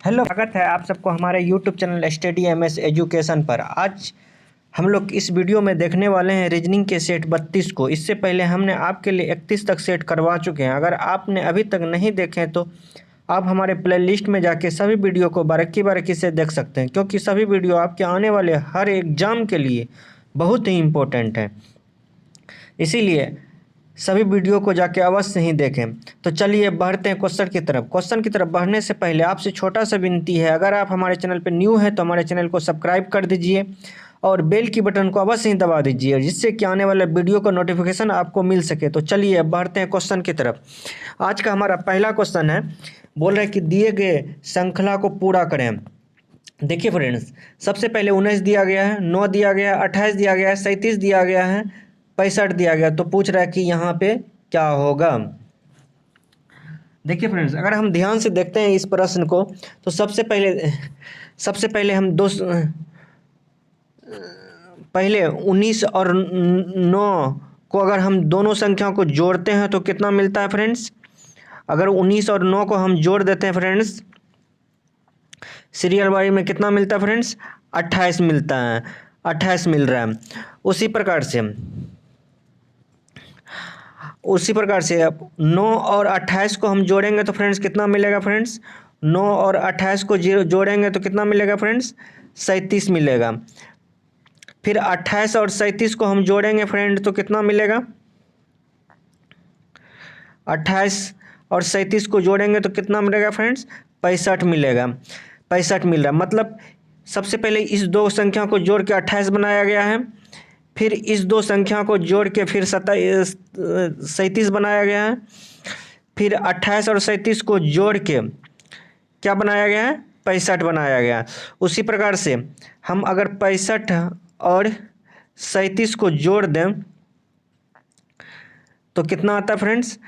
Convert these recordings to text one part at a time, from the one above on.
Hello, स्वागत है आप सबको हमारे YouTube channel study MS education पर। आज हम लोग इस वीडियो में देखने वाले हैं रीजनिंग के सेट 32 को। इससे पहले हमने आपके लिए 31 तक सेट करवा चुके हैं। अगर आपने अभी तक नहीं देखे तो आप हमारे प्लेलिस्ट में जाके सभी वीडियो को बारीकी बारीकी से देख सकते हैं, क्योंकि सभी वीडियो आपके आने वाले हर एग्ज़ाम के लिए बहुत ही इम्पोर्टेंट है। इसीलिए सभी वीडियो को जाके अवश्य ही देखें। तो चलिए बढ़ते हैं क्वेश्चन की तरफ बढ़ने से पहले आपसे छोटा सा विनती है, अगर आप हमारे चैनल पर न्यू हैं तो हमारे चैनल को सब्सक्राइब कर दीजिए और बेल की बटन को अवश्य ही दबा दीजिए, जिससे कि आने वाले वीडियो का नोटिफिकेशन आपको मिल सके। तो चलिए बढ़ते हैं क्वेश्चन की तरफ। आज का हमारा पहला क्वेश्चन है, बोल रहे हैं कि दिए गए श्रृंखला को पूरा करें। देखिए फ्रेंड्स, सबसे पहले 19 दिया गया है, 9 दिया गया है, 28 दिया गया है, 37 दिया गया है, 65 दिया गया। तो पूछ रहा है कि यहाँ पे क्या होगा। देखिए फ्रेंड्स, अगर हम ध्यान से देखते हैं इस प्रश्न को तो सबसे पहले हम पहले 19 और 9 को अगर हम दोनों संख्या को जोड़ते हैं तो कितना मिलता है फ्रेंड्स। अगर 19 और 9 को हम जोड़ देते हैं फ्रेंड्स, सीरियल वाई में कितना मिलता है फ्रेंड्स, 28 मिलता है, 28 मिल रहा है। उसी प्रकार से अब 9 और 28 को हम जोड़ेंगे तो फ्रेंड्स कितना मिलेगा फ्रेंड्स, 9 और 28 को जोड़ेंगे तो कितना मिलेगा फ्रेंड्स, 37 मिलेगा। फिर 28 और 37 को हम जोड़ेंगे फ्रेंड तो कितना मिलेगा, 28 और 37 को जोड़ेंगे तो कितना मिलेगा फ्रेंड्स, 65 मिलेगा। 65 मिल रहा है। मतलब सबसे पहले इस दो संख्या को जोड़ के 28 बनाया गया है, फिर इस दो संख्या को जोड़ के फिर 37 बनाया गया है, फिर 28 और 37 को जोड़ के क्या बनाया गया है, 65 बनाया गया। उसी प्रकार से हम अगर 65 और 37 को जोड़ दें तो कितना आता है फ्रेंड्स,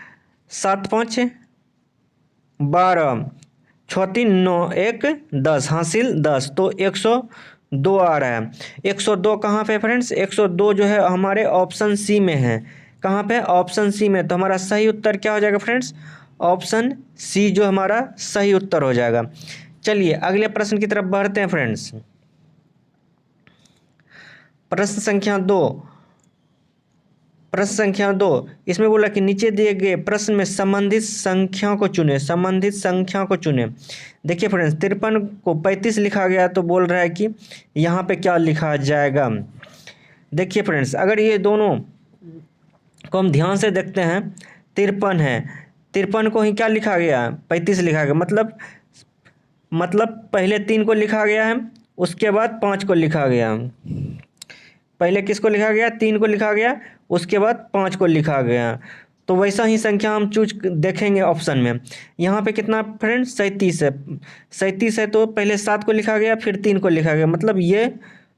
7 5 12, 6 3 9 1 10, हासिल 10, तो 102 आ रहा है। 102 कहाँ पे फ्रेंड्स, 102 जो है हमारे ऑप्शन सी में है। कहाँ पे, ऑप्शन सी में। तो हमारा सही उत्तर क्या हो जाएगा फ्रेंड्स, ऑप्शन सी जो हमारा सही उत्तर हो जाएगा। चलिए अगले प्रश्न की तरफ बढ़ते हैं फ्रेंड्स। प्रश्न संख्या 2, इसमें बोला कि नीचे दिए गए प्रश्न में संबंधित संख्या को चुने। देखिए फ्रेंड्स, 53 को 35 लिखा गया तो बोल रहा है कि यहाँ पे क्या लिखा जाएगा। देखिए फ्रेंड्स, अगर ये दोनों को हम ध्यान से देखते हैं, 53 है, 53 को ही क्या लिखा गया, 35 लिखा गया। मतलब पहले 3 को लिखा गया है, उसके बाद 5 को लिखा गया। पहले किसको लिखा गया, 3 को लिखा गया, उसके बाद 5 को लिखा गया। तो वैसा ही संख्या हम चूज देखेंगे ऑप्शन में। यहाँ पे कितना फ्रेंड्स, 37 है। 37 है तो पहले 7 को लिखा गया, फिर 3 को लिखा गया, मतलब ये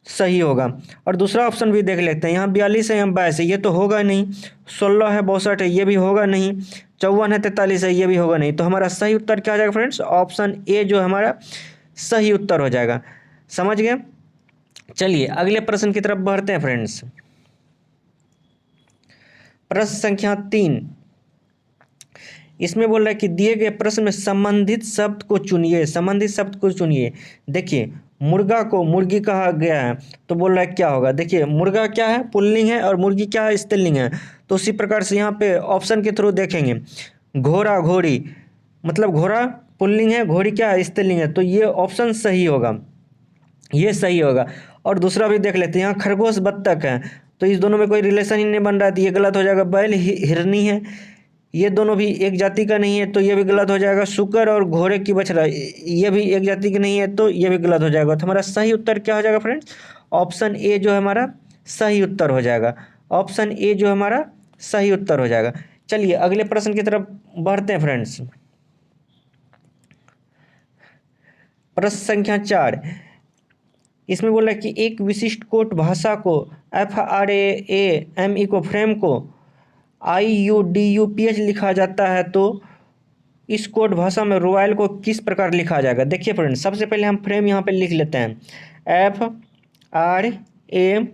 सही होगा। और दूसरा ऑप्शन भी देख लेते हैं, यहाँ 42 है, यहाँ 22 है, ये तो होगा नहीं। 16 है, 62 है, ये भी होगा नहीं। 54 है, 43 है, ये भी होगा नहीं। तो हमारा सही उत्तर क्या हो जाएगा फ्रेंड्स, ऑप्शन ए जो हमारा सही उत्तर हो जाएगा। समझ गए। चलिए अगले प्रश्न की तरफ बढ़ते हैं फ्रेंड्स। प्रश्न संख्या 3, इसमें बोल रहा है कि दिए गए प्रश्न में संबंधित शब्द को चुनिए। देखिए मुर्गा को मुर्गी कहा गया है तो बोल रहा है क्या होगा। देखिए मुर्गा क्या है, पुल्लिंग है, और मुर्गी क्या है, स्त्रीलिंग है। तो उसी प्रकार से यहाँ पे ऑप्शन के थ्रू देखेंगे, घोड़ा घोड़ी, मतलब घोड़ा पुल्लिंग है, घोड़ी क्या है, स्त्रीलिंग है। तो ये ऑप्शन सही होगा, ये सही होगा। और दूसरा भी देख लेते हैं, यहाँ खरगोश बत्तख है, तो इस दोनों में कोई रिलेशन ही नहीं बन रहा है, तो ये गलत हो जाएगा। बैल हिरनी है, ये दोनों भी एक जाति का नहीं है, तो ये भी गलत हो जाएगा। शुकर और घोड़े की बछड़ा, ये भी एक जाति की नहीं है, तो ये भी गलत हो जाएगा। तो हमारा सही उत्तर क्या हो जाएगा फ्रेंड्स, ऑप्शन ए जो हमारा सही उत्तर हो जाएगा। ऑप्शन ए जो हमारा सही उत्तर हो जाएगा। चलिए अगले प्रश्न की तरफ बढ़ते हैं फ्रेंड्स। प्रश्न संख्या 4, इसमें बोला कि एक विशिष्ट कोट भाषा को FRAAME को फ्रेम को IUDUPH लिखा जाता है, तो इस कोड भाषा में रॉयल को किस प्रकार लिखा जाएगा। देखिए फ्रेंड्स, सबसे पहले हम फ्रेम यहाँ पे लिख लेते हैं, FRAME।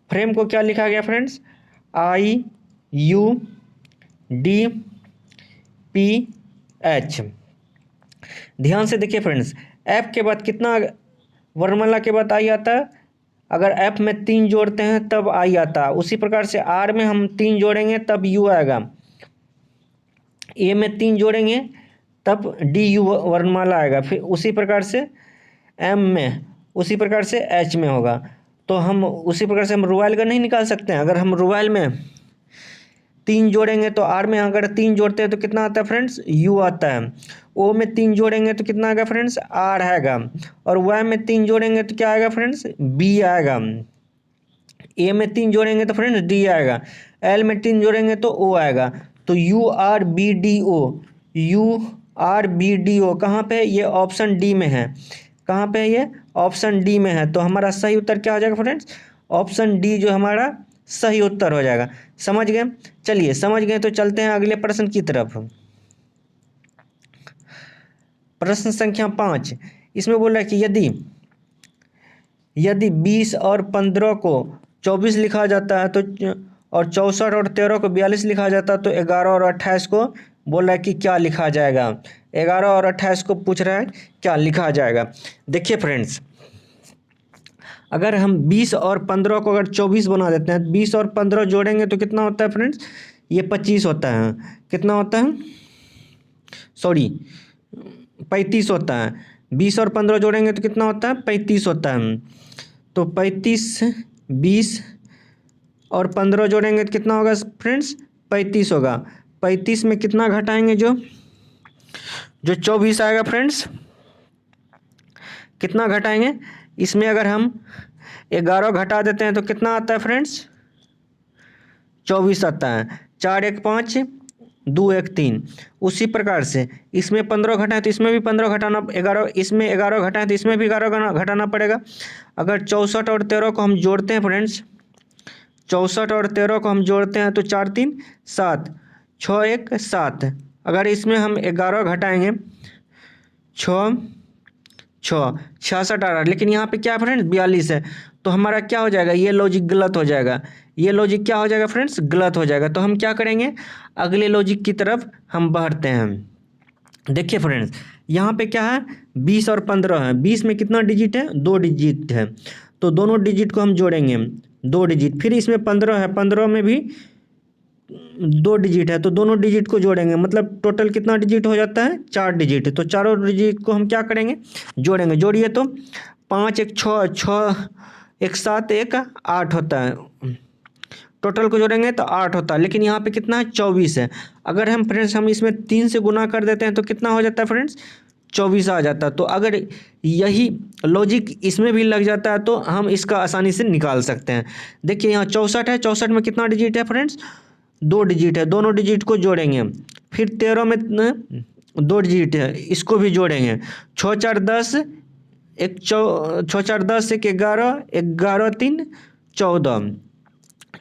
फ्रेम को क्या लिखा गया फ्रेंड्स, IUDPH। ध्यान से देखिए फ्रेंड्स, एफ के बाद कितना वर्णमाला के बाद आई आता है, अगर एफ में 3 जोड़ते हैं तब आई आता है। उसी प्रकार से आर में हम 3 जोड़ेंगे तब यू आएगा, ए में 3 जोड़ेंगे तब डी यू वर्णमाला आएगा, फिर उसी प्रकार से एम में, उसी प्रकार से एच में होगा। तो हम उसी प्रकार से हम रूबाइल का नहीं निकाल सकते हैं। अगर हम रूबाइल में 3 जोड़ेंगे तो आर में अगर 3 जोड़ते हैं तो कितना आता है फ्रेंड्स, यू आता है। ओ में 3 जोड़ेंगे तो कितना आएगा फ्रेंड्स, आर आएगा। और वाई में 3 जोड़ेंगे तो क्या आएगा फ्रेंड्स, बी आएगा। ए में 3 जोड़ेंगे तो फ्रेंड्स डी आएगा। एल में 3 जोड़ेंगे तो ओ आएगा। तो U R B D O, U R B D O कहाँ पे है, ये ऑप्शन डी में है। कहाँ पे है ये, ऑप्शन डी में है। तो हमारा सही उत्तर क्या हो जाएगा फ्रेंड्स, ऑप्शन डी जो हमारा सही उत्तर हो जाएगा। समझ गए, चलिए समझ गए तो चलते हैं अगले प्रश्न की तरफ। प्रश्न संख्या 5, इसमें बोल रहा है कि यदि 20 और 15 को 24 लिखा जाता है तो, और 64 और 13 को 42 लिखा जाता है तो 11 और 28 को बोल रहा है कि क्या लिखा जाएगा। 11 और 28 को पूछ रहा है क्या लिखा जाएगा। देखिए फ्रेंड्स, अगर हम 20 और 15 को अगर 24 बना देते हैं, 20 और 15 जोड़ेंगे तो कितना होता है फ्रेंड्स, ये 25 होता है। कितना होता है, सॉरी 35 होता है। 20 और 15 जोड़ेंगे तो कितना होता है, 35 होता है। तो 35, 20 और 15 जोड़ेंगे तो कितना होगा फ्रेंड्स, 35 होगा। 35 में कितना घटाएंगे, जो 24 आएगा फ्रेंड्स, कितना घटाएंगे, इसमें अगर हम 11 घटा देते हैं तो कितना आता है फ्रेंड्स, 24 आता है। 4 1 5, 2 1 3। उसी प्रकार से इसमें 15 घटाएं तो इसमें भी 15 घटाना, 11 इसमें 11 घटाएं तो इसमें भी 11 घटाना पड़ेगा। अगर 64 और 13 को हम जोड़ते हैं फ्रेंड्स, 64 और 13 को हम जोड़ते हैं तो 4 3 7, 6 1 7। अगर इसमें हम 11 घटाएंगे, 6 6 66 आ रहा है, लेकिन यहाँ पे क्या है फ्रेंड्स, 42 है। तो हमारा क्या हो जाएगा, ये लॉजिक गलत हो जाएगा। ये लॉजिक क्या हो जाएगा फ्रेंड्स, गलत हो जाएगा। तो हम क्या करेंगे, अगले लॉजिक की तरफ हम बढ़ते हैं। देखिए फ्रेंड्स, यहाँ पे क्या है, 20 और 15 है। 20 में कितना डिजिट है, 2 डिजिट है। तो दोनों डिजिट को हम जोड़ेंगे, 2 डिजिट। फिर इसमें 15 है, 15 में भी 2 डिजिट है, तो दोनों डिजिट को जोड़ेंगे, मतलब टोटल कितना डिजिट हो जाता है, 4 डिजिट। तो चारों डिजिट को हम क्या करेंगे, जोड़ेंगे। जोड़िए तो 5 1 6, 6 1 7 1 8 होता है। टोटल को जोड़ेंगे तो 8 होता है, लेकिन यहाँ पे कितना है, 24 है। अगर हम फ्रेंड्स हम इसमें 3 से गुना कर देते हैं तो कितना हो जाता है फ्रेंड्स, 24 आ जाता है। तो अगर यही लॉजिक इसमें भी लग जाता है तो हम इसका आसानी से निकाल सकते हैं। देखिए यहाँ 64 है, 64 में कितना डिजिट है फ्रेंड्स, 2 डिजिट है। दोनों डिजिट को जोड़ेंगे। फिर 13 में 2 डिजिट है, इसको भी जोड़ेंगे। 6 4 10, 6 4 10 1 11, 11 3 14,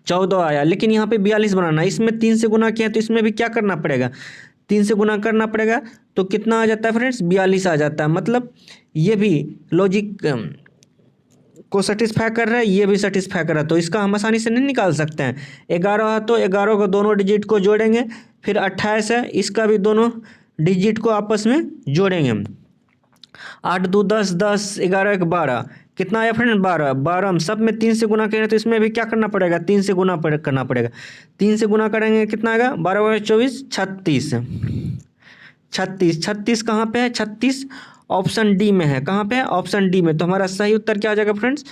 14 आया। लेकिन यहाँ पे 42 बनाना है, इसमें 3 से गुना किया तो इसमें भी क्या करना पड़ेगा, 3 से गुना करना पड़ेगा। तो कितना आ जाता है फ्रेंड्स, 42 आ जाता है। मतलब ये भी लॉजिक को सेटिस्फाई कर रहा है, ये भी सेटिस्फाई कर रहा है। तो इसका हम आसानी से नहीं निकाल सकते हैं। 11 है तो 11 को दोनों डिजिट को जोड़ेंगे। फिर 28 है, इसका भी दोनों डिजिट को आपस में जोड़ेंगे। 8 2 10, 10 11 1 12, कितना आया फ्रेंड, 12। 12 हम सब में 3 से गुना करें तो इसमें भी क्या करना पड़ेगा, 3 से गुना करना पड़ेगा। 3 से गुना करेंगे कितना आएगा, 12 12 24, 36। 36 36 कहाँ पे है, 36 ऑप्शन डी में है। कहाँ पे है, ऑप्शन डी में। तो हमारा सही उत्तर क्या हो जाएगा फ्रेंड्स,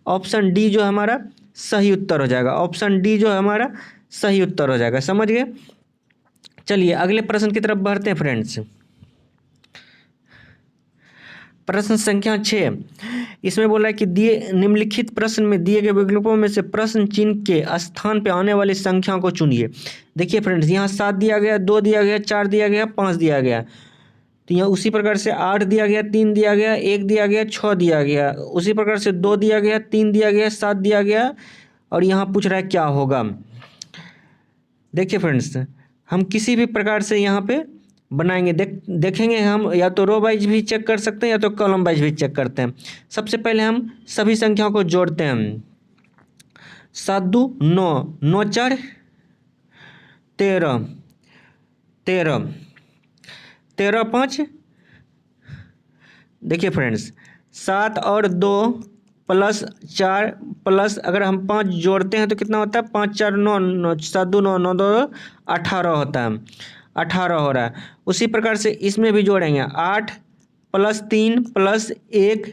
ऑप्शन डी जो हमारा सही उत्तर हो जाएगा। ऑप्शन डी जो हमारा सही उत्तर हो जाएगा। समझ गए, चलिए अगले प्रश्न की तरफ बढ़ते हैं फ्रेंड्स। प्रश्न संख्या 6, इसमें बोला है कि दिए निम्नलिखित प्रश्न में दिए गए विकल्पों में से प्रश्न चिन्ह के स्थान पे आने वाली संख्या को चुनिए। देखिए फ्रेंड्स, यहाँ 7 दिया गया, 2 दिया गया, 4 दिया गया, 5 दिया गया। तो यहाँ उसी प्रकार से 8 दिया गया, 3 दिया गया, 1 दिया गया, 6 दिया गया। उसी प्रकार से 2 दिया गया, 3 दिया गया, 7 दिया गया। और यहाँ पूछ रहा है क्या होगा। देखिए फ्रेंड्स, हम किसी भी प्रकार से यहाँ पे बनाएंगे, देखेंगे हम, या तो रो वाइज भी चेक कर सकते हैं या तो कॉलम वाइज भी चेक करते हैं। सबसे पहले हम सभी संख्याओं को जोड़ते हैं। 7 2 9, 9 4 13, 13, 13 5 देखिए फ्रेंड्स, 7 और 2 प्लस 4 प्लस अगर हम 5 जोड़ते हैं तो कितना होता है, 5 4 9, 9 7 2 9, 9 2 18 होता है, 18 हो रहा है। उसी प्रकार से इसमें भी जोड़ेंगे, 8 प्लस 3 प्लस 1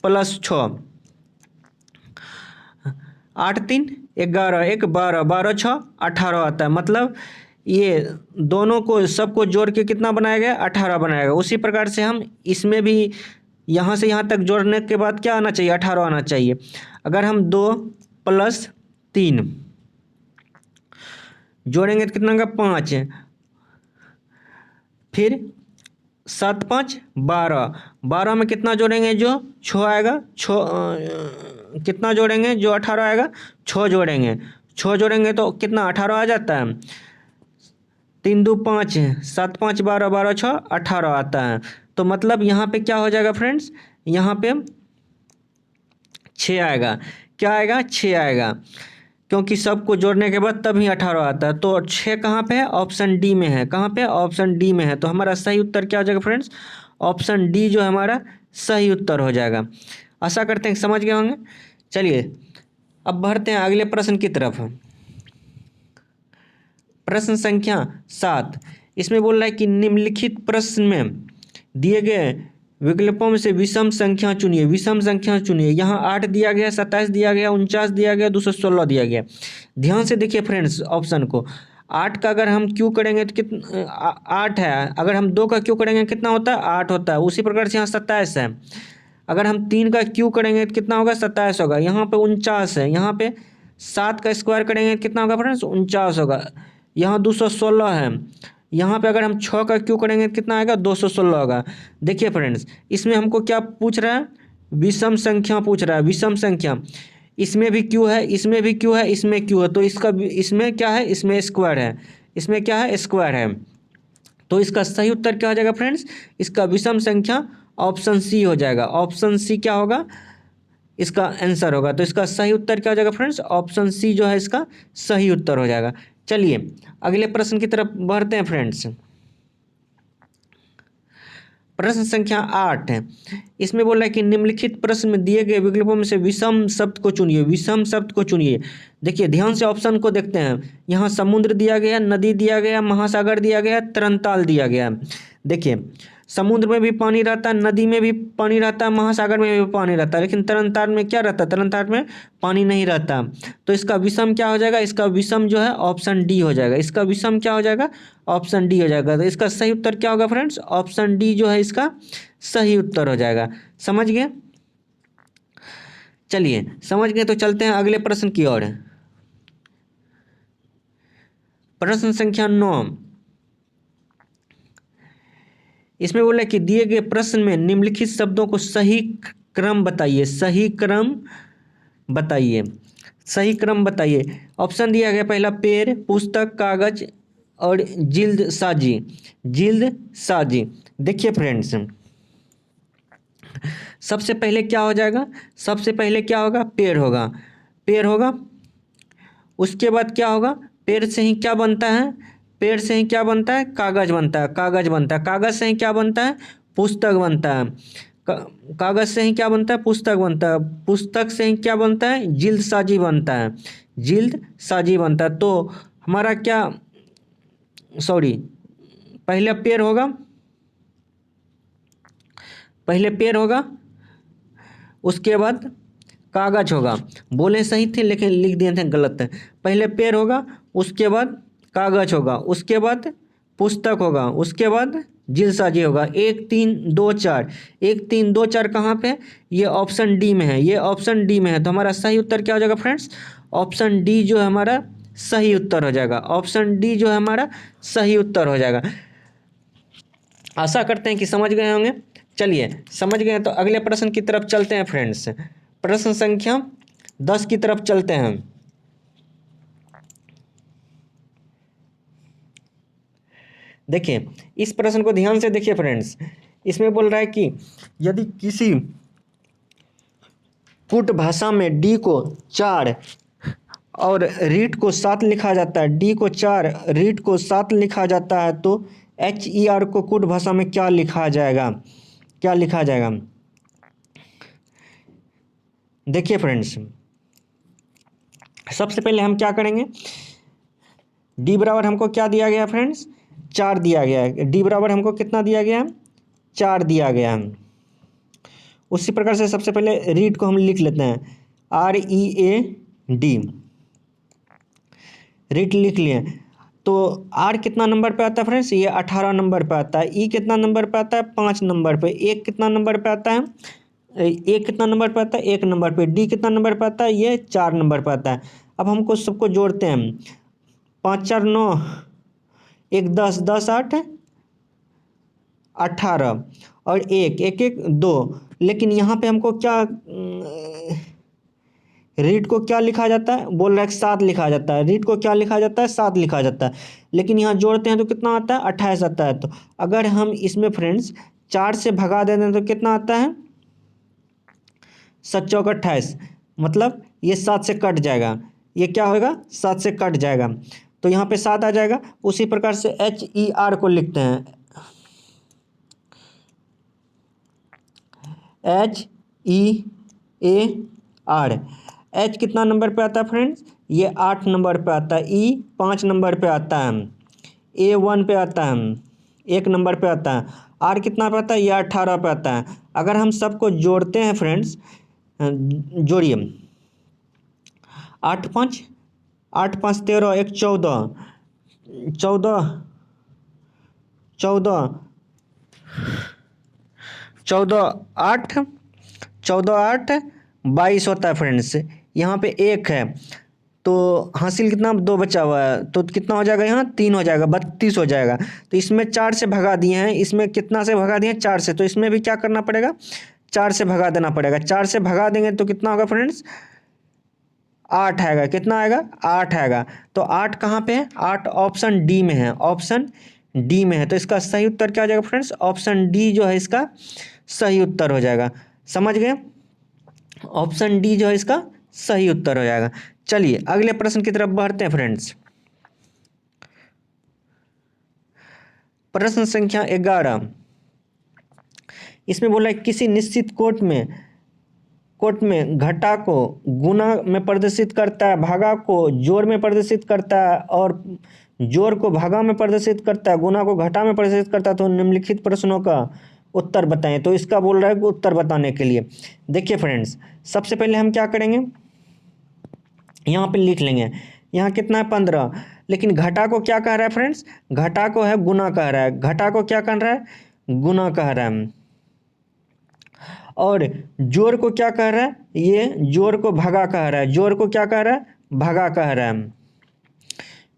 प्लस 6, 8 3 11, 1 12, 12 6 18 आता है। मतलब ये दोनों को सबको जोड़ के कितना बनाया गया, 18 बनाया गया। उसी प्रकार से हम इसमें भी यहाँ से यहाँ तक जोड़ने के बाद क्या आना चाहिए, 18 आना चाहिए। अगर हम 2 प्लस 3 जोड़ेंगे तो कितना होगा, 5, फिर 7 5 12, 12 में कितना जोड़ेंगे, जो 6 आएगा, 6 कितना जोड़ेंगे, जो 18 आएगा, 6 जोड़ेंगे, 6 जोड़ेंगे तो कितना 18 आ जाता है। 3 2 5, 7 5 12, 12 6 18 आता है। तो मतलब यहाँ पे क्या हो जाएगा फ्रेंड्स, यहाँ पे 6 आएगा। क्या आएगा, 6 आएगा, क्योंकि सबको जोड़ने के बाद तभी 18 आता है। तो 6 कहाँ पे है, ऑप्शन डी में है। कहाँ पे, ऑप्शन डी में है। तो हमारा सही उत्तर क्या हो जाएगा फ्रेंड्स, ऑप्शन डी जो है हमारा सही उत्तर हो जाएगा। आशा करते हैं कि समझ गए होंगे। चलिए अब बढ़ते हैं अगले प्रश्न की तरफ। प्रश्न संख्या 7, इसमें बोल रहा है कि निम्नलिखित प्रश्न में दिए गए विकल्पों में से विषम संख्या चुनिए। विषम संख्या चुनिए। यहाँ 8 दिया गया, 27 दिया गया, 49 दिया गया, 216 दिया गया। ध्यान से देखिए फ्रेंड्स ऑप्शन को। 8 का अगर हम क्यू करेंगे तो कितना, 8 है। अगर हम 2 का क्यू करेंगे कितना होता है, 8 होता है। उसी प्रकार से यहाँ 27 है। अगर हम 3 का क्यू करेंगे तो कितना होगा, 27 होगा। यहाँ पे 49 है। यहाँ पे 7 का स्क्वायर करेंगे तो कितना होगा फ्रेंड्स, 49 होगा। यहाँ 216 है। यहाँ पे अगर हम 6 का क्यू करेंगे तो कितना आएगा, 216 होगा। देखिए फ्रेंड्स, इसमें हमको क्या पूछ रहा है, विषम संख्या पूछ रहा है। विषम संख्या, इसमें भी क्यू है, इसमें भी क्यू है, इसमें क्यू है। तो इसका इसमें क्या है, इसमें स्क्वायर है, इसमें क्या है, स्क्वायर है। तो इसका सही उत्तर क्या हो जाएगा फ्रेंड्स, इसका विषम संख्या ऑप्शन सी हो जाएगा। ऑप्शन सी क्या होगा, इसका आंसर होगा। तो इसका सही उत्तर क्या हो जाएगा फ्रेंड्स, ऑप्शन सी जो है इसका सही उत्तर हो जाएगा। चलिए अगले प्रश्न की तरफ बढ़ते हैं फ्रेंड्स। प्रश्न संख्या 8 है। इसमें बोल रहा है कि निम्नलिखित प्रश्न में दिए गए विकल्पों में से विषम शब्द को चुनिए। विषम शब्द को चुनिए। देखिए ध्यान से ऑप्शन को देखते हैं। यहाँ समुद्र दिया गया, नदी दिया गया, महासागर दिया गया, तरनताल दिया गया। देखिए समुद्र में भी पानी रहता है, नदी में भी पानी रहता है, महासागर में भी पानी रहता है, लेकिन तरनताल में क्या रहता है, तरनताल में पानी नहीं रहता। तो इसका विषम क्या हो जाएगा, इसका विषम जो है ऑप्शन डी हो जाएगा। इसका विषम क्या हो जाएगा, ऑप्शन डी हो जाएगा। तो इसका सही उत्तर क्या होगा फ्रेंड्स, ऑप्शन डी जो है इसका सही उत्तर हो जाएगा। समझ गए। चलिए समझ गए तो चलते हैं अगले प्रश्न की ओर। प्रश्न संख्या 9, इसमें बोला कि दिए गए प्रश्न में निम्नलिखित शब्दों को सही क्रम बताइए। सही क्रम बताइए, सही क्रम बताइए। ऑप्शन दिया गया पहला पेड़, पुस्तक, कागज और जिल्द साजी। जिल्द साजी। देखिए फ्रेंड्स, सबसे पहले क्या हो जाएगा, सबसे पहले क्या होगा, पेड़ होगा। पेड़ होगा। उसके बाद क्या होगा, पेड़ से ही क्या बनता है, पेड़ से ही क्या बनता है, कागज बनता है। कागज बनता है। कागज से ही क्या बनता है, पुस्तक बनता है। कागज से ही क्या बनता है, पुस्तक बनता है। पुस्तक से ही क्या बनता है, जिल्द साजी बनता है। जिल्द साजी बनता है। तो हमारा क्या, सॉरी, पहले पेड़ होगा, पहले पेड़ होगा, उसके बाद कागज होगा। बोले सही थे लेकिन लिख दिए थे गलत है। पहले पेड़ होगा, उसके बाद कागज होगा, उसके बाद पुस्तक होगा, उसके बाद जिल्दसाजी होगा। 1 3 2 4, 1 3 2 4 कहाँ पे, ये ऑप्शन डी में है। ये ऑप्शन डी में है। तो हमारा सही उत्तर क्या हो जाएगा फ्रेंड्स, ऑप्शन डी जो है हमारा सही उत्तर हो जाएगा। ऑप्शन डी जो है हमारा सही उत्तर हो जाएगा। आशा करते हैं कि समझ गए होंगे। चलिए समझ गए तो अगले प्रश्न की तरफ चलते हैं फ्रेंड्स। प्रश्न संख्या 10 की तरफ चलते हैं। देखिए इस प्रश्न को ध्यान से देखिए फ्रेंड्स। इसमें बोल रहा है कि यदि किसी कुट भाषा में डी को 4 और रीट को 7 लिखा जाता है, डी को 4 रीट को 7 लिखा जाता है, तो HER को कुट भाषा में क्या लिखा जाएगा, क्या लिखा जाएगा। देखिए फ्रेंड्स, सबसे पहले हम क्या करेंगे, डी बराबर हमको क्या दिया गया फ्रेंड्स, 4 दिया गया है। डी बराबर हमको कितना दिया गया है, 4 दिया गया है। उसी प्रकार से सबसे पहले रीड को हम लिख लेते हैं, READ, रीड लिख लिए। तो आर कितना नंबर पे आता है फ्रेंड्स, ये 18 नंबर पे आता है। ई कितना नंबर पे आता है, 5 नंबर पे। एक कितना नंबर पे आता है, एक कितना नंबर पे आता है, 1 नंबर पे। डी कितना नंबर पे आता है, ये 4 नंबर पे आता है। अब हमको सबको जोड़ते हैं, 5 4 9, 1 10, 10 8 18, और 1 1 1 2। लेकिन यहाँ पे हमको क्या रीड को क्या लिखा जाता है, बोल रहा है 7 लिखा जाता है। रीड को क्या लिखा जाता है, 7 लिखा जाता है। लेकिन यहाँ जोड़ते हैं तो कितना आता है, 28 आता है। तो अगर हम इसमें फ्रेंड्स 4 से भगा देते हैं तो कितना आता है, 7 चौक 28, मतलब ये 7 से कट जाएगा। ये क्या होगा, 7 से कट जाएगा, तो यहाँ पे 7 आ जाएगा। उसी प्रकार से HER को लिखते हैं, HEAR। एच कितना नंबर पे आता है फ्रेंड्स, ये 8 नंबर पे आता है। ई 5 नंबर पे आता है। ए 1 पे आता है, 1 नंबर पे आता है। आर कितना पे आता है, ये 18 पे आता है। अगर हम सबको जोड़ते हैं फ्रेंड्स, जोड़िए, 8 5 8 5 13, 1 14, 14 14 14 8 14 8 22 होता है फ्रेंड्स। यहाँ पे 1 है, तो हासिल कितना, 2 बचा हुआ है, तो कितना हो जाएगा, यहाँ 3 हो जाएगा, 32 हो जाएगा। तो इसमें 4 से भगा दिए हैं, इसमें कितना से भगा दिए हैं, 4 से। तो इसमें भी क्या करना पड़ेगा, 4 से भगा देना पड़ेगा। 4 से भगा देंगे तो कितना होगा फ्रेंड्स, 8 आएगा। कितना आएगा, 8 आएगा। तो 8 कहाँ पे है, 8 ऑप्शन डी में है, ऑप्शन डी में है। तो इसका सही उत्तर क्या हो जाएगा फ्रेंड्स, ऑप्शन डी जो है इसका सही उत्तर हो जाएगा। समझ गए, ऑप्शन डी जो है इसका सही उत्तर हो जाएगा। चलिए अगले प्रश्न की तरफ बढ़ते हैं फ्रेंड्स। प्रश्न संख्या 11, इसमें बोला है किसी निश्चित कोट में घटा को गुना में प्रदर्शित करता है, भागा को जोड़ में प्रदर्शित करता है, और जोड़ को भागा में प्रदर्शित करता है, गुना को घटा में प्रदर्शित करता है। तो निम्नलिखित प्रश्नों का उत्तर बताएं। तो इसका बोल रहा है कि उत्तर बताने के लिए देखिए फ्रेंड्स, सबसे पहले हम क्या करेंगे, यहाँ पे लिख लेंगे, यहाँ कितना है 15। लेकिन घटा को क्या कह रहा है फ्रेंड्स, घटा को है गुना कह रहा है। घटा को क्या कर रहा है, गुना कह रहा है। और जोड़ को क्या कह रहा है, ये जोड़ को भगा कह रहा है। जोड़ को क्या कह रहा है, भगा कह रहा है।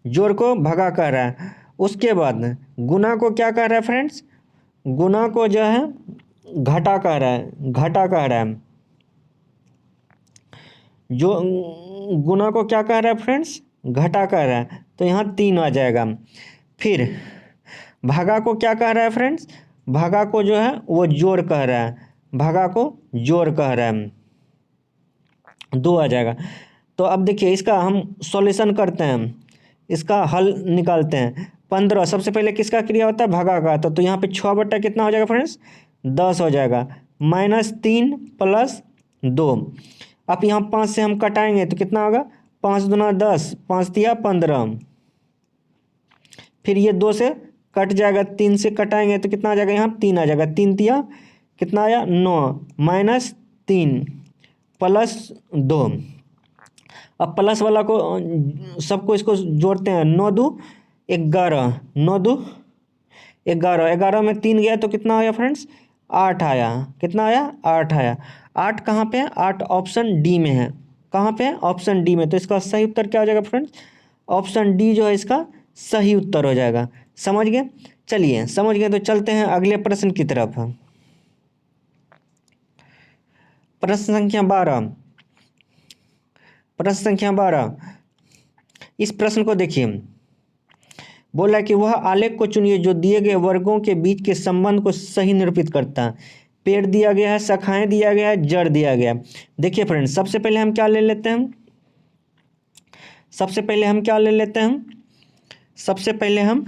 जोड़ को भगा कह रहा है। उसके बाद गुना को क्या कह रहा है फ्रेंड्स, गुना को जो है घटा कह रहा है, घटा कह रहा है। जो गुना को क्या कह रहा है फ्रेंड्स, घटा कह रहा है। तो यहाँ 3 आ जाएगा। फिर भागा को क्या कह रहा है फ्रेंड्स, भागा को जो है वो जोड़ कह रहा है, भागा को जोड़ कह रहा है, 2 आ जाएगा। तो अब देखिए इसका हम सॉल्यूशन करते हैं, इसका हल निकालते हैं। 15 सबसे पहले किसका क्रिया होता है, भागा का। तो यहाँ पे 6 बटा कितना हो जाएगा फ्रेंड्स, 10 हो जाएगा। -3 + 2। अब यहाँ 5 से हम कटाएंगे तो कितना होगा, 5 दूना 10, 5 तिया 15। फिर ये 2 से कट जाएगा, 3 से कटाएंगे तो कितना आ जाएगा, यहाँ 3 आ जाएगा। 3 तिया कितना आया, 9, -3 + 2। अब प्लस वाला को सबको इसको जोड़ते हैं, 9 2 11, 9 2 11, 11 में 3 गया तो कितना आया फ्रेंड्स, 8 आया। कितना आया, 8 आया। 8 कहाँ पे है, 8 ऑप्शन डी में है। कहाँ पे है, ऑप्शन डी में। तो इसका सही उत्तर क्या हो जाएगा फ्रेंड्स, ऑप्शन डी जो है इसका सही उत्तर हो जाएगा। समझ गए, चलिए समझ गए तो चलते हैं अगले प्रश्न की तरफ। प्रश्न संख्या 12, प्रश्न संख्या 12, इस प्रश्न को देखिए। बोला कि वह आलेख को चुनिए जो दिए गए वर्गों के बीच के संबंध को सही निरूपित करता है। पेड़ दिया गया है, शाखाएं दिया गया है, जड़ दिया गया है। देखिए फ्रेंड्स, सबसे पहले हम क्या ले लेते हैं, सबसे पहले हम क्या ले लेते हैं, सबसे पहले हम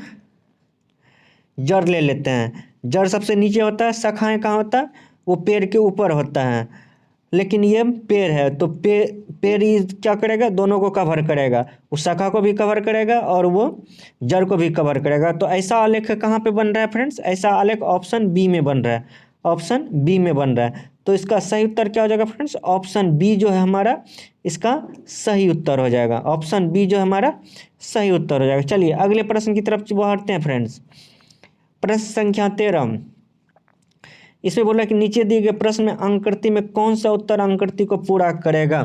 जड़ ले लेते हैं। जड़ सबसे नीचे होता है, शाखाएं कहाँ होता है, वो पेड़ के ऊपर होता है। लेकिन ये पेड़ है, तो पेड़ ही क्या करेगा, दोनों को कवर करेगा, उस शाखा को भी कवर करेगा और वो जड़ को भी कवर करेगा। तो ऐसा आलेख कहाँ पे बन रहा है फ्रेंड्स, ऐसा आलेख ऑप्शन बी में बन रहा है, ऑप्शन बी में बन रहा है। तो इसका सही उत्तर क्या हो जाएगा फ्रेंड्स, ऑप्शन बी जो है हमारा इसका सही उत्तर हो जाएगा, ऑप्शन बी जो हमारा सही उत्तर हो जाएगा। चलिए अगले प्रश्न की तरफ बढ़ते हैं फ्रेंड्स। प्रश्न संख्या 13, इसमें बोला कि नीचे दिए गए प्रश्न में अंककृति में कौन सा उत्तर अंककृति को पूरा करेगा,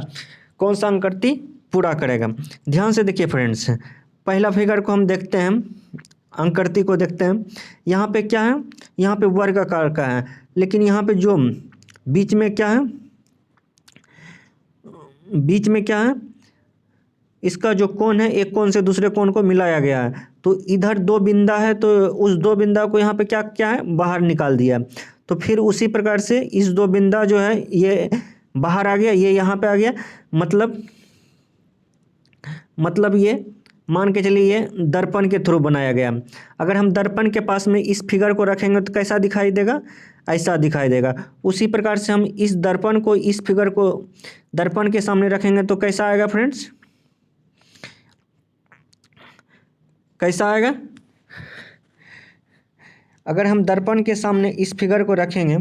कौन सा अंककृति पूरा करेगा। ध्यान से देखिए फ्रेंड्स, पहला फिगर को हम देखते हैं, अंककृति को देखते हैं। यहाँ पे क्या है, यहाँ पे वर्गाकार का है, लेकिन यहाँ पे जो बीच में क्या है, बीच में क्या है, इसका जो कोण है एक कोण से दूसरे कोण को मिलाया गया है। तो इधर दो बिंदा है, तो उस दो बिंदा को यहाँ पे क्या क्या है, बाहर निकाल दिया। तो फिर उसी प्रकार से इस दो बिंदा जो है ये बाहर आ गया, ये यहाँ पे आ गया, मतलब ये मान के चलिए ये दर्पण के थ्रू बनाया गया। अगर हम दर्पण के पास में इस फिगर को रखेंगे तो कैसा दिखाई देगा, ऐसा दिखाई देगा। उसी प्रकार से हम इस दर्पण को, इस फिगर को दर्पण के सामने रखेंगे तो कैसा आएगा फ्रेंड्स, कैसा आएगा। अगर हम दर्पण के सामने इस फिगर को रखेंगे,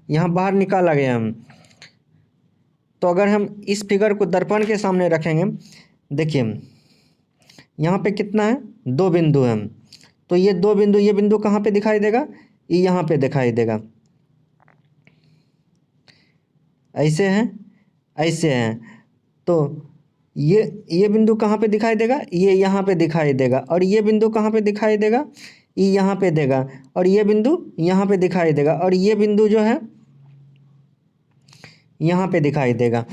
यहाँ बाहर निकाला गया हम, तो अगर हम इस फिगर को दर्पण के सामने रखेंगे, देखिए यहाँ पे कितना है, दो बिंदु हैं। तो ये दो बिंदु, ये बिंदु कहाँ पे दिखाई देगा, ये यहाँ पे दिखाई देगा, ऐसे हैं, ऐसे हैं। तो ये बिंदु कहाँ पे दिखाई देगा, ये यहाँ पे दिखाई देगा, और ये बिंदु कहाँ पे दिखाई देगा, ये यहाँ पे देगा, और ये बिंदु यहाँ पे दिखाई देगा, और ये बिंदु जो है यहाँ पे दिखाई देगा।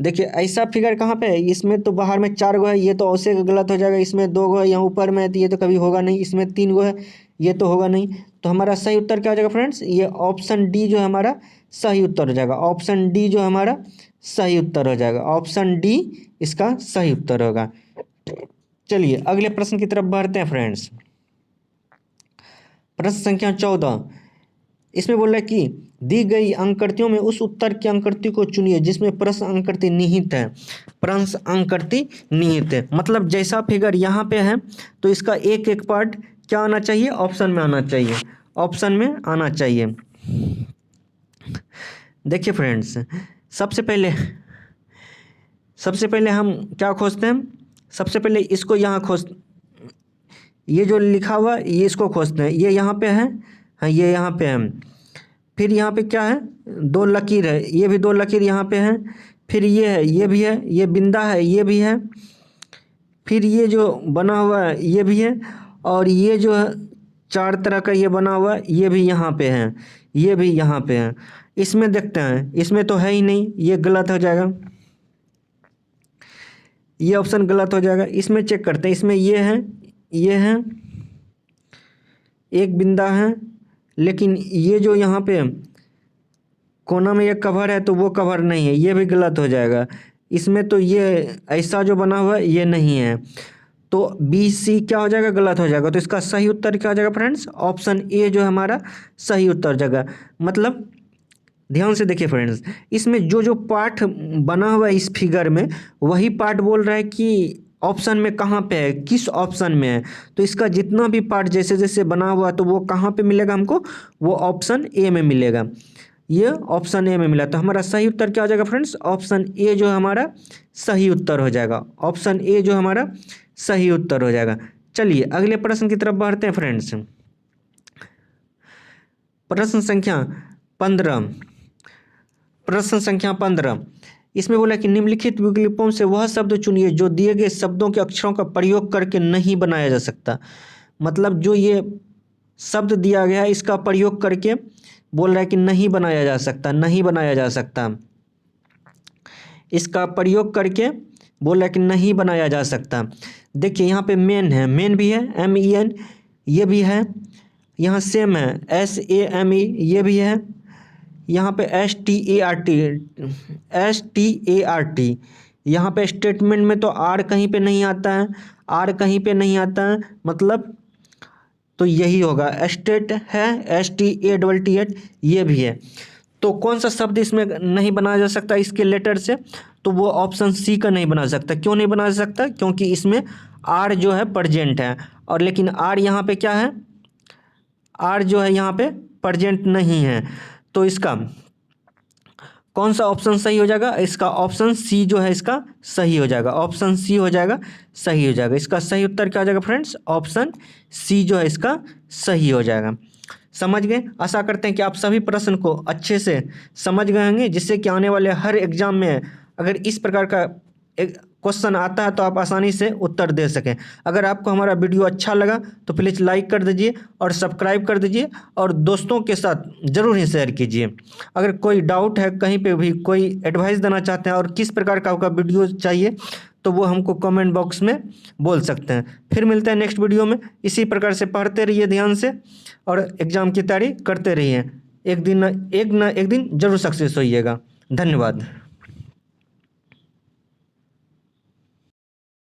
देखिए ऐसा फिगर कहाँ पे है, इसमें तो बाहर में 4 गो है, ये तो औसे गलत हो जाएगा। इसमें 2 गो है, यहाँ ऊपर में है तो ये तो कभी होगा नहीं। इसमें 3 गो है, ये तो होगा नहीं। तो हमारा सही उत्तर क्या हो जाएगा फ्रेंड्स, ये ऑप्शन डी जो हमारा सही उत्तर हो जाएगा, ऑप्शन डी जो हमारा सही उत्तर हो जाएगा, ऑप्शन डी इसका सही उत्तर होगा। चलिए अगले प्रश्न की तरफ बढ़ते हैं फ्रेंड्स। प्रश्न संख्या 14, इसमें बोल रहा है कि दी गई अंककृतियों में उस उत्तर की अंककृति को चुनिए जिसमें प्रश्न अंककृति निहित है, प्रश्न अंककृति निहित है। मतलब जैसा फिगर यहाँ पे है तो इसका एक एक पार्ट क्या आना चाहिए, ऑप्शन में आना चाहिए, ऑप्शन में आना चाहिए। देखिए फ्रेंड्स, सबसे पहले हम क्या खोजते हैं, सबसे पहले इसको यहाँ ये जो लिखा हुआ ये इसको खोजते हैं, ये यहाँ पे है, हाँ ये यहाँ पे है। फिर यहाँ पे क्या है, 2 लकीर है, ये भी 2 लकीर यहाँ पे है। फिर ये है, ये भी है, ये बिंदा है, ये भी है। फिर ये जो बना हुआ है ये भी है, और ये जो है 4 तरह का ये बना हुआ है ये भी यहाँ पे है, ये भी यहाँ पे है। इसमें देखते हैं, इसमें तो है ही नहीं, ये गलत हो जाएगा, ये ऑप्शन गलत हो जाएगा। इसमें चेक करते हैं, इसमें ये है, ये है, एक बिंदा है, लेकिन ये जो यहाँ पे कोना में ये कवर है तो वो कवर नहीं है, ये भी गलत हो जाएगा। इसमें तो ये ऐसा जो बना हुआ है ये नहीं है, तो बी सी क्या हो जाएगा, गलत हो जाएगा। तो इसका सही उत्तर क्या हो जाएगा फ्रेंड्स, ऑप्शन ए जो हमारा सही उत्तर हो जाएगा। मतलब ध्यान से देखिए फ्रेंड्स, इसमें जो जो पार्ट बना हुआ है इस फिगर में, वही पार्ट बोल रहा है कि ऑप्शन में कहाँ पे है, किस ऑप्शन में है। तो इसका जितना भी पार्ट जैसे जैसे बना हुआ तो वो कहाँ पे मिलेगा हमको, वो ऑप्शन ए में मिलेगा, ये ऑप्शन ए में मिला। तो हमारा सही उत्तर क्या हो जाएगा फ्रेंड्स, ऑप्शन ए जो हमारा सही उत्तर हो जाएगा, ऑप्शन ए जो हमारा सही उत्तर हो जाएगा। चलिए अगले प्रश्न की तरफ बढ़ते हैं फ्रेंड्स। प्रश्न संख्या 15, प्रश्न संख्या 15, इसमें बोला कि निम्नलिखित विकल्पों से वह शब्द चुनिए जो दिए गए शब्दों के अक्षरों का प्रयोग करके नहीं बनाया जा सकता। मतलब जो ये शब्द दिया गया है इसका प्रयोग करके बोल रहा है कि नहीं बनाया जा सकता, नहीं बनाया जा सकता, इसका प्रयोग करके बोल रहा है कि नहीं बनाया जा सकता। देखिए यहाँ पे मेन है, मेन भी है, MEN, ये भी है, यहाँ सेम है, SAME, ये भी है, यहाँ पे START, यहाँ पे स्टेटमेंट में तो R कहीं पे नहीं आता है, R कहीं पे नहीं आता है। मतलब तो यही होगा। एस्टेट है, STATT, ये भी है। तो कौन सा शब्द इसमें नहीं बनाया जा सकता इसके लेटर से? तो वो ऑप्शन सी का नहीं बना सकता। क्यों नहीं बना सकता? क्योंकि इसमें आर जो है प्रेजेंट है, और लेकिन आर यहाँ पे क्या है, आर जो है यहाँ पे प्रेजेंट नहीं है। तो इसका कौन सा ऑप्शन सही हो जाएगा? इसका ऑप्शन सी जो है इसका सही हो जाएगा। ऑप्शन सी हो जाएगा, सही हो जाएगा। इसका सही उत्तर क्या हो जाएगा फ्रेंड्स? ऑप्शन सी जो है इसका सही हो जाएगा। समझ गए? आशा करते हैं कि आप सभी प्रश्न को अच्छे से समझ गए होंगे, जिससे कि आने वाले हर एग्जाम में अगर इस प्रकार का एक क्वेश्चन आता है तो आप आसानी से उत्तर दे सकें। अगर आपको हमारा वीडियो अच्छा लगा तो प्लीज़ लाइक कर दीजिए और सब्सक्राइब कर दीजिए, और दोस्तों के साथ ज़रूर ही शेयर कीजिए। अगर कोई डाउट है, कहीं पे भी कोई एडवाइस देना चाहते हैं और किस प्रकार का आपका वीडियो चाहिए, तो वो हमको कमेंट बॉक्स में बोल सकते हैं। फिर मिलते हैं नेक्स्ट वीडियो में। इसी प्रकार से पढ़ते रहिए ध्यान से और एग्ज़ाम की तैयारी करते रहिए। एक दिन न एक दिन ज़रूर सक्सेस होइएगा। धन्यवाद।